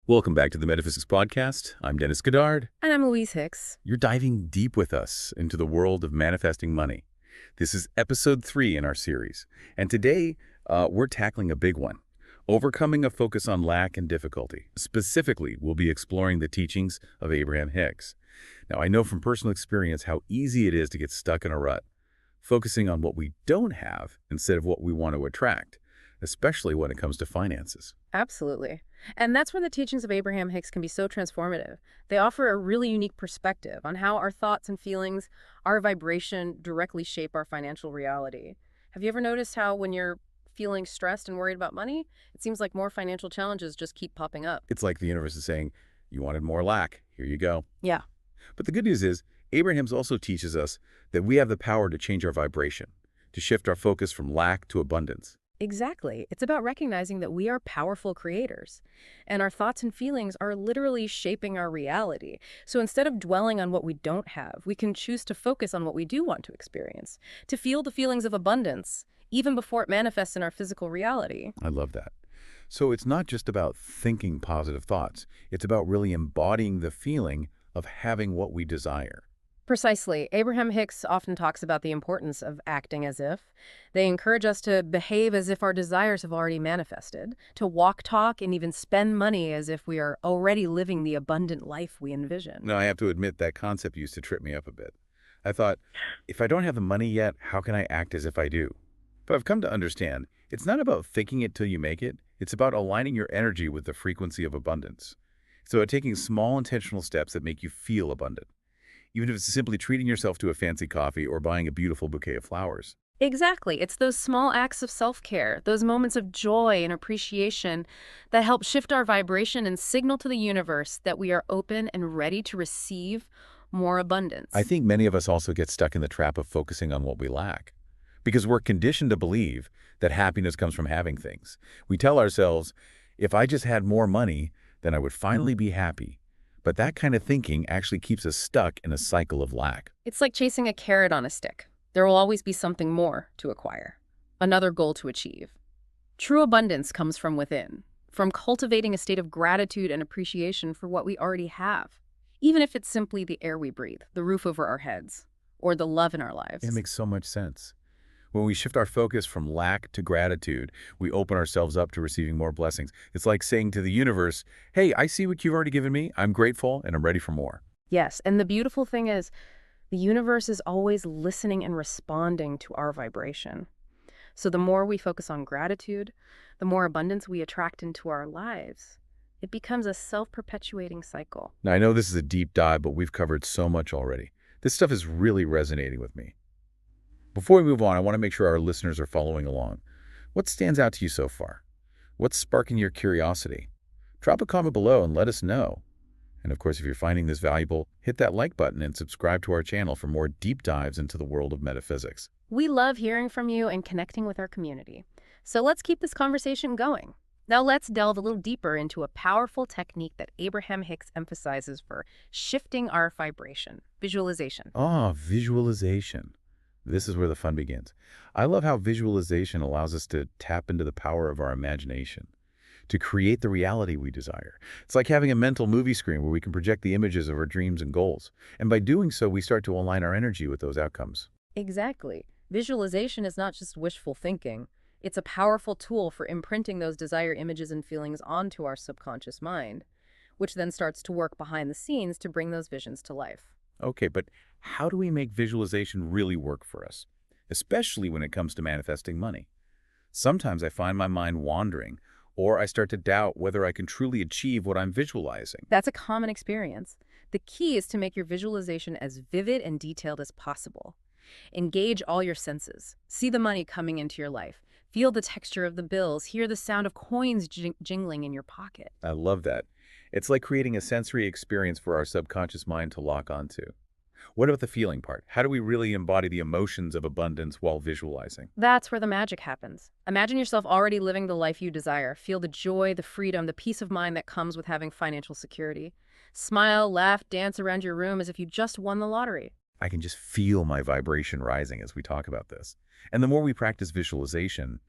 Welcome back to the Metaphysics Podcast. I'm Dennis Goddard. And I'm Louise Hicks. You're diving deep with us into the world of manifesting money. This is episode 3 in our series. And today, we're tackling a big one, overcoming a focus on lack and difficulty. Specifically, we'll be exploring the teachings of Abraham Hicks. Now, I know from personal experience how easy it is to get stuck in a rut, focusing on what we don't have instead of what we want to attract, especially when it comes to finances. Absolutely. And that's when the teachings of Abraham Hicks can be so transformative. They offer a really unique perspective on how our thoughts and feelings, our vibration, directly shape our financial reality. Have you ever noticed how when you're feeling stressed and worried about money, it seems like more financial challenges just keep popping up? It's like the universe is saying, you wanted more lack, here you go. Yeah. But the good news is, Abraham also teaches us that we have the power to change our vibration, to shift our focus from lack to abundance. Exactly. It's about recognizing that we are powerful creators, and our thoughts and feelings are literally shaping our reality. So instead of dwelling on what we don't have, we can choose to focus on what we do want to experience, to feel the feelings of abundance, even before it manifests in our physical reality. I love that. So it's not just about thinking positive thoughts. It's about really embodying the feeling of having what we desire. Precisely. Abraham Hicks often talks about the importance of acting as if. They encourage us to behave as if our desires have already manifested, to walk, talk, and even spend money as if we are already living the abundant life we envision. Now, I have to admit that concept used to trip me up a bit. I thought, if I don't have the money yet, how can I act as if I do? But I've come to understand, it's not about thinking it till you make it. It's about aligning your energy with the frequency of abundance. It's about taking small intentional steps that make you feel abundant, even if it's simply treating yourself to a fancy coffee or buying a beautiful bouquet of flowers. Exactly. It's those small acts of self-care, those moments of joy and appreciation that help shift our vibration and signal to the universe that we are open and ready to receive more abundance. I think many of us also get stuck in the trap of focusing on what we lack, because we're conditioned to believe that happiness comes from having things. We tell ourselves, if I just had more money, then I would finally be happy. But that kind of thinking actually keeps us stuck in a cycle of lack. It's like chasing a carrot on a stick. There will always be something more to acquire, another goal to achieve. True abundance comes from within, from cultivating a state of gratitude and appreciation for what we already have, even if it's simply the air we breathe, the roof over our heads, or the love in our lives. It makes so much sense. When we shift our focus from lack to gratitude, we open ourselves up to receiving more blessings. It's like saying to the universe, hey, I see what you've already given me. I'm grateful and I'm ready for more. Yes, and the beautiful thing is, the universe is always listening and responding to our vibration. So the more we focus on gratitude, the more abundance we attract into our lives. It becomes a self-perpetuating cycle. Now, I know this is a deep dive, but we've covered so much already. This stuff is really resonating with me. Before we move on, I want to make sure our listeners are following along. What stands out to you so far? What's sparking your curiosity? Drop a comment below and let us know. And of course, if you're finding this valuable, hit that like button and subscribe to our channel for more deep dives into the world of metaphysics. We love hearing from you and connecting with our community. So let's keep this conversation going. Now let's delve a little deeper into a powerful technique that Abraham Hicks emphasizes for shifting our vibration, visualization. Visualization. This is where the fun begins. I love how visualization allows us to tap into the power of our imagination, to create the reality we desire. It's like having a mental movie screen where we can project the images of our dreams and goals. And by doing so, we start to align our energy with those outcomes. Exactly. Visualization is not just wishful thinking. It's a powerful tool for imprinting those desired images and feelings onto our subconscious mind, which then starts to work behind the scenes to bring those visions to life. Okay, but how do we make visualization really work for us, especially when it comes to manifesting money? Sometimes I find my mind wandering, or I start to doubt whether I can truly achieve what I'm visualizing. That's a common experience. The key is to make your visualization as vivid and detailed as possible. Engage all your senses. See the money coming into your life. Feel the texture of the bills. Hear the sound of coins jingling in your pocket. I love that. It's like creating a sensory experience for our subconscious mind to lock onto. What about the feeling part? How do we really embody the emotions of abundance while visualizing? That's where the magic happens. Imagine yourself already living the life you desire. Feel the joy, the freedom, the peace of mind that comes with having financial security. Smile, laugh, dance around your room as if you just won the lottery. I can just feel my vibration rising as we talk about this. And the more we practice visualization,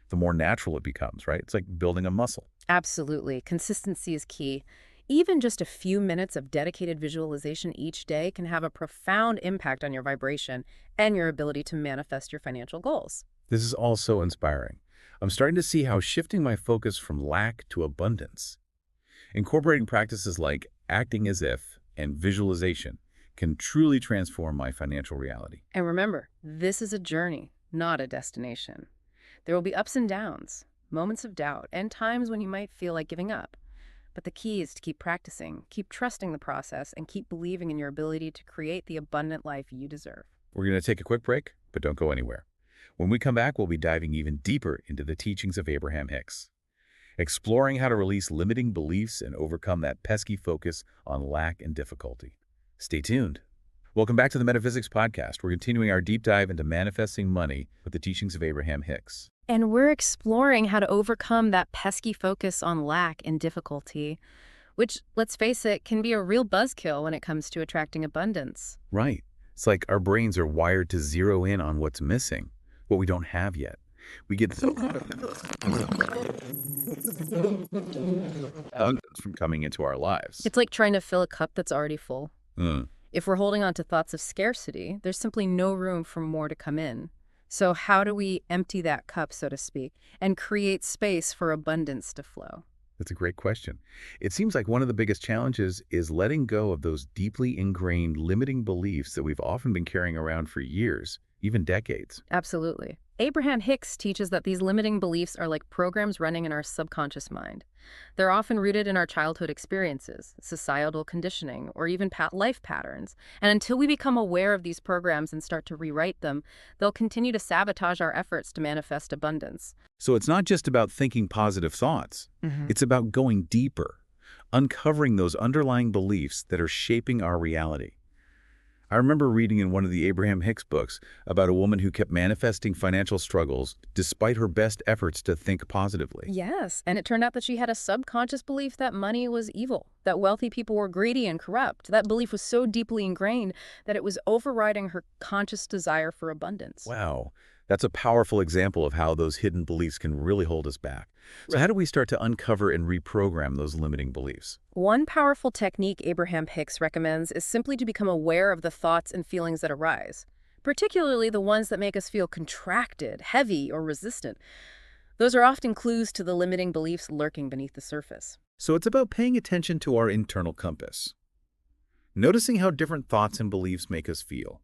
the more natural it becomes, right? It's like building a muscle. Absolutely. Consistency is key. Even just a few minutes of dedicated visualization each day can have a profound impact on your vibration and your ability to manifest your financial goals. This is all so inspiring. I'm starting to see how shifting my focus from lack to abundance, incorporating practices like acting as if and visualization can truly transform my financial reality. And remember, this is a journey, not a destination. There will be ups and downs, moments of doubt, and times when you might feel like giving up. But the key is to keep practicing, keep trusting the process, and keep believing in your ability to create the abundant life you deserve. We're going to take a quick break, but don't go anywhere. When we come back, we'll be diving even deeper into the teachings of Abraham Hicks, exploring how to release limiting beliefs and overcome that pesky focus on lack and difficulty. Stay tuned. Welcome back to the Metaphysics Podcast. We're continuing our deep dive into manifesting money with the teachings of Abraham Hicks. And we're exploring how to overcome that pesky focus on lack and difficulty, which, let's face it, can be a real buzzkill when it comes to attracting abundance. Right. It's like our brains are wired to zero in on what's missing, what we don't have yet. We get so from coming into our lives. It's like trying to fill a cup that's already full. Mm. If we're holding on to thoughts of scarcity, there's simply no room for more to come in. So how do we empty that cup, so to speak, and create space for abundance to flow? That's a great question. It seems like one of the biggest challenges is letting go of those deeply ingrained limiting beliefs that we've often been carrying around for years, even decades. Absolutely. Abraham Hicks teaches that these limiting beliefs are like programs running in our subconscious mind. They're often rooted in our childhood experiences, societal conditioning, or even life patterns. And until we become aware of these programs and start to rewrite them, they'll continue to sabotage our efforts to manifest abundance. So it's not just about thinking positive thoughts. It's about going deeper, uncovering those underlying beliefs that are shaping our reality. I remember reading in one of the Abraham Hicks books about a woman who kept manifesting financial struggles despite her best efforts to think positively. Yes, and it turned out that she had a subconscious belief that money was evil, that wealthy people were greedy and corrupt. That belief was so deeply ingrained that it was overriding her conscious desire for abundance. Wow, that's a powerful example of how those hidden beliefs can really hold us back. So how do we start to uncover and reprogram those limiting beliefs? One powerful technique Abraham Hicks recommends is simply to become aware of the thoughts and feelings that arise, particularly the ones that make us feel contracted, heavy, or resistant. Those are often clues to the limiting beliefs lurking beneath the surface. So it's about paying attention to our internal compass, noticing how different thoughts and beliefs make us feel.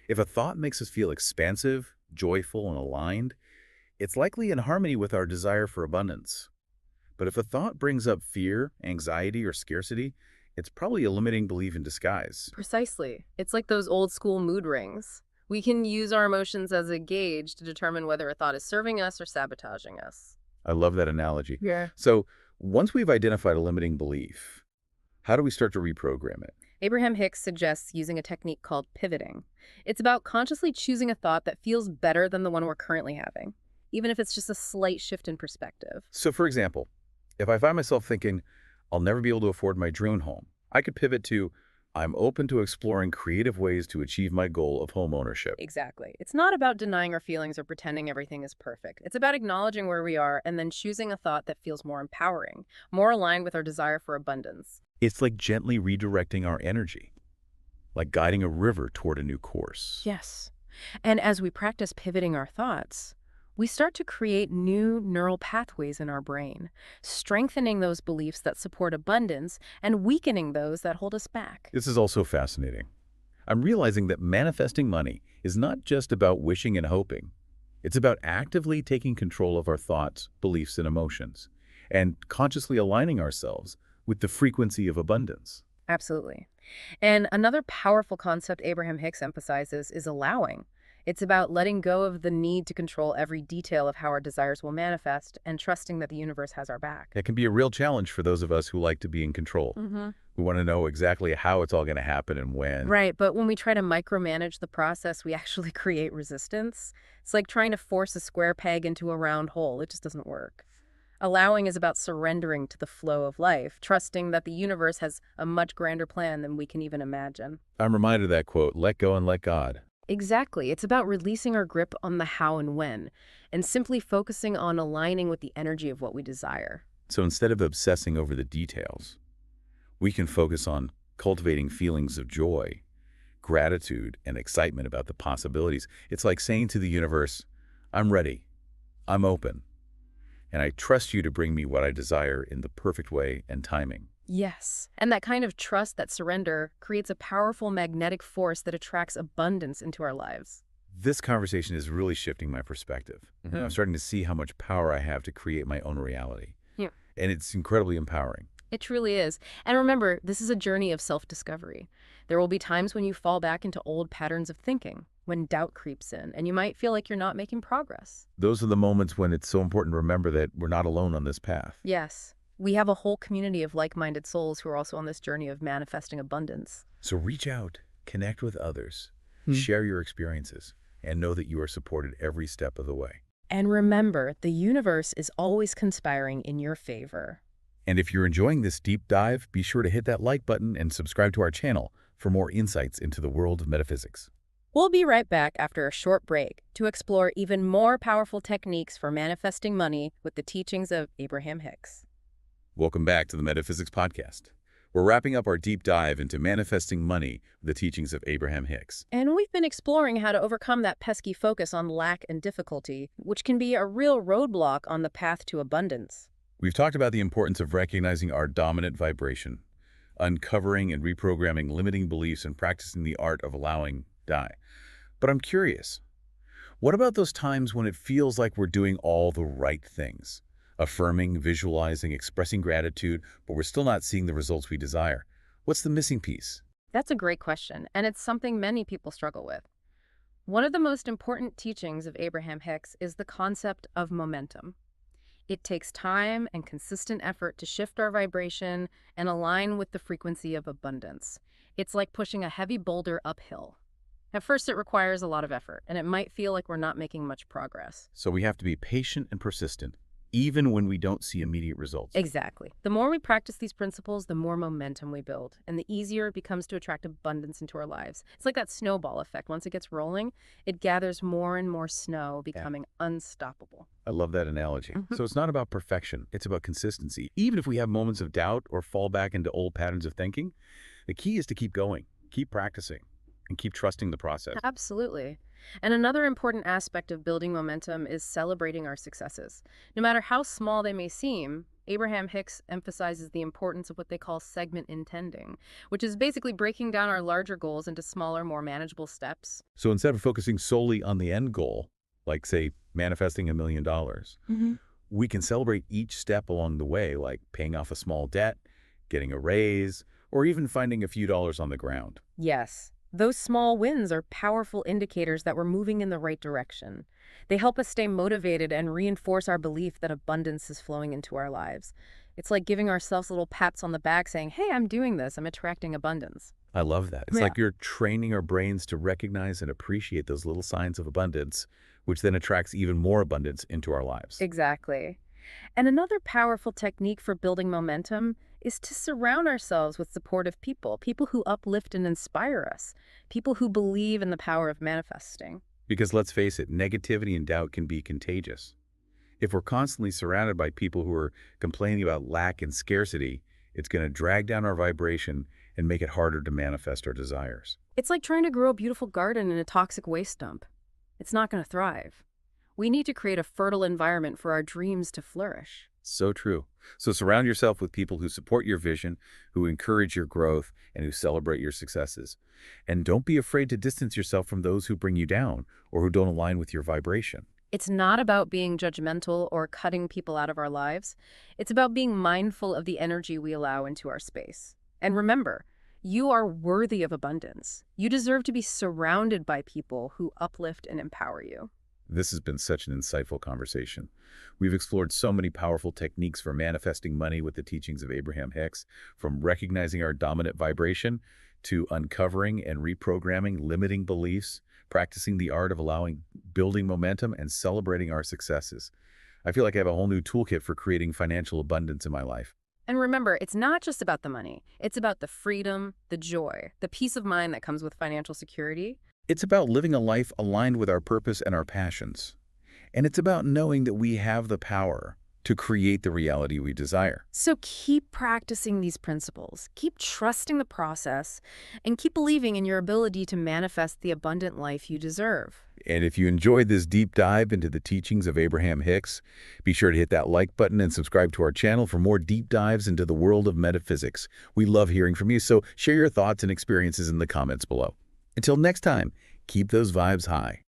If a thought makes us feel expansive, joyful, and aligned, it's likely in harmony with our desire for abundance. But if a thought brings up fear, anxiety, or scarcity, it's probably a limiting belief in disguise. Precisely. It's like those old school mood rings. We can use our emotions as a gauge to determine whether a thought is serving us or sabotaging us. I love that analogy. Yeah. So once we've identified a limiting belief, how do we start to reprogram it? Abraham Hicks suggests using a technique called pivoting. It's about consciously choosing a thought that feels better than the one we're currently having, even if it's just a slight shift in perspective. So for example, if I find myself thinking, I'll never be able to afford my dream home, I could pivot to, I'm open to exploring creative ways to achieve my goal of home ownership. Exactly. It's not about denying our feelings or pretending everything is perfect. It's about acknowledging where we are and then choosing a thought that feels more empowering, more aligned with our desire for abundance. It's like gently redirecting our energy, like guiding a river toward a new course. Yes. And as we practice pivoting our thoughts, we start to create new neural pathways in our brain, strengthening those beliefs that support abundance and weakening those that hold us back. This is also fascinating. I'm realizing that manifesting money is not just about wishing and hoping. It's about actively taking control of our thoughts, beliefs, and emotions, and consciously aligning ourselves with the frequency of abundance. Absolutely. And another powerful concept Abraham Hicks emphasizes is allowing. It's about letting go of the need to control every detail of how our desires will manifest and trusting that the universe has our back. It can be a real challenge for those of us who like to be in control. We want to know exactly how it's all going to happen and when. Right, but when we try to micromanage the process, we actually create resistance. It's like trying to force a square peg into a round hole. It just doesn't work. Allowing is about surrendering to the flow of life, trusting that the universe has a much grander plan than we can even imagine. I'm reminded of that quote, let go and let God. Exactly. It's about releasing our grip on the how and when, and simply focusing on aligning with the energy of what we desire. So instead of obsessing over the details, we can focus on cultivating feelings of joy, gratitude, and excitement about the possibilities. It's like saying to the universe, I'm ready, I'm open, and I trust you to bring me what I desire in the perfect way and timing. Yes. And that kind of trust, that surrender, creates a powerful magnetic force that attracts abundance into our lives. This conversation is really shifting my perspective. I'm starting to see how much power I have to create my own reality. Yeah. And it's incredibly empowering. It truly is. And remember, this is a journey of self-discovery. There will be times when you fall back into old patterns of thinking, when doubt creeps in, and you might feel like you're not making progress. Those are the moments when it's so important to remember that we're not alone on this path. Yes. We have a whole community of like-minded souls who are also on this journey of manifesting abundance. So reach out, connect with others, share your experiences, and know that you are supported every step of the way. And remember, the universe is always conspiring in your favor. And if you're enjoying this deep dive, be sure to hit that like button and subscribe to our channel for more insights into the world of metaphysics. We'll be right back after a short break to explore even more powerful techniques for manifesting money with the teachings of Abraham Hicks. Welcome back to the Metaphysics Podcast. We're wrapping up our deep dive into manifesting money with the teachings of Abraham Hicks. And we've been exploring how to overcome that pesky focus on lack and difficulty, which can be a real roadblock on the path to abundance. We've talked about the importance of recognizing our dominant vibration, uncovering and reprogramming limiting beliefs, and practicing the art of allowing die. But I'm curious, what about those times when it feels like we're doing all the right things? Affirming, visualizing, expressing gratitude, but we're still not seeing the results we desire. What's the missing piece? That's a great question, and it's something many people struggle with. One of the most important teachings of Abraham Hicks is the concept of momentum. It takes time and consistent effort to shift our vibration and align with the frequency of abundance. It's like pushing a heavy boulder uphill. At first, it requires a lot of effort, and it might feel like we're not making much progress. So we have to be patient and persistent, even when we don't see immediate results. Exactly. The more we practice these principles, the more momentum we build, and the easier it becomes to attract abundance into our lives. It's like that snowball effect. Once it gets rolling, it gathers more and more snow, becoming unstoppable. I love that analogy. So it's not about perfection, it's about consistency. Even if we have moments of doubt or fall back into old patterns of thinking, the key is to keep going, keep practicing, and keep trusting the process. Absolutely. And another important aspect of building momentum is celebrating our successes. No matter how small they may seem, Abraham Hicks emphasizes the importance of what they call segment intending, which is basically breaking down our larger goals into smaller, more manageable steps. So instead of focusing solely on the end goal, like, say, manifesting $1 million, we can celebrate each step along the way, like paying off a small debt, getting a raise, or even finding a few dollars on the ground. Yes. Those small wins are powerful indicators that we're moving in the right direction. They help us stay motivated and reinforce our belief that abundance is flowing into our lives. It's like giving ourselves little pats on the back saying, hey, I'm doing this, I'm attracting abundance. I love that. It's like you're training our brains to recognize and appreciate those little signs of abundance, which then attracts even more abundance into our lives. Exactly. And another powerful technique for building momentum is to surround ourselves with supportive people, people who uplift and inspire us, people who believe in the power of manifesting. Because let's face it, negativity and doubt can be contagious. If we're constantly surrounded by people who are complaining about lack and scarcity, it's going to drag down our vibration and make it harder to manifest our desires. It's like trying to grow a beautiful garden in a toxic waste dump. It's not going to thrive. We need to create a fertile environment for our dreams to flourish. So true. So surround yourself with people who support your vision, who encourage your growth, and who celebrate your successes. And don't be afraid to distance yourself from those who bring you down or who don't align with your vibration. It's not about being judgmental or cutting people out of our lives. It's about being mindful of the energy we allow into our space. And remember, you are worthy of abundance. You deserve to be surrounded by people who uplift and empower you. This has been such an insightful conversation. We've explored so many powerful techniques for manifesting money with the teachings of Abraham Hicks, from recognizing our dominant vibration to uncovering and reprogramming limiting beliefs, practicing the art of building momentum, and celebrating our successes. I feel like I have a whole new toolkit for creating financial abundance in my life. And remember, it's not just about the money. It's about the freedom, the joy, the peace of mind that comes with financial security. It's about living a life aligned with our purpose and our passions. And it's about knowing that we have the power to create the reality we desire. So keep practicing these principles, keep trusting the process, and keep believing in your ability to manifest the abundant life you deserve. And if you enjoyed this deep dive into the teachings of Abraham Hicks, be sure to hit that like button and subscribe to our channel for more deep dives into the world of metaphysics. We love hearing from you, so share your thoughts and experiences in the comments below. Until next time, keep those vibes high.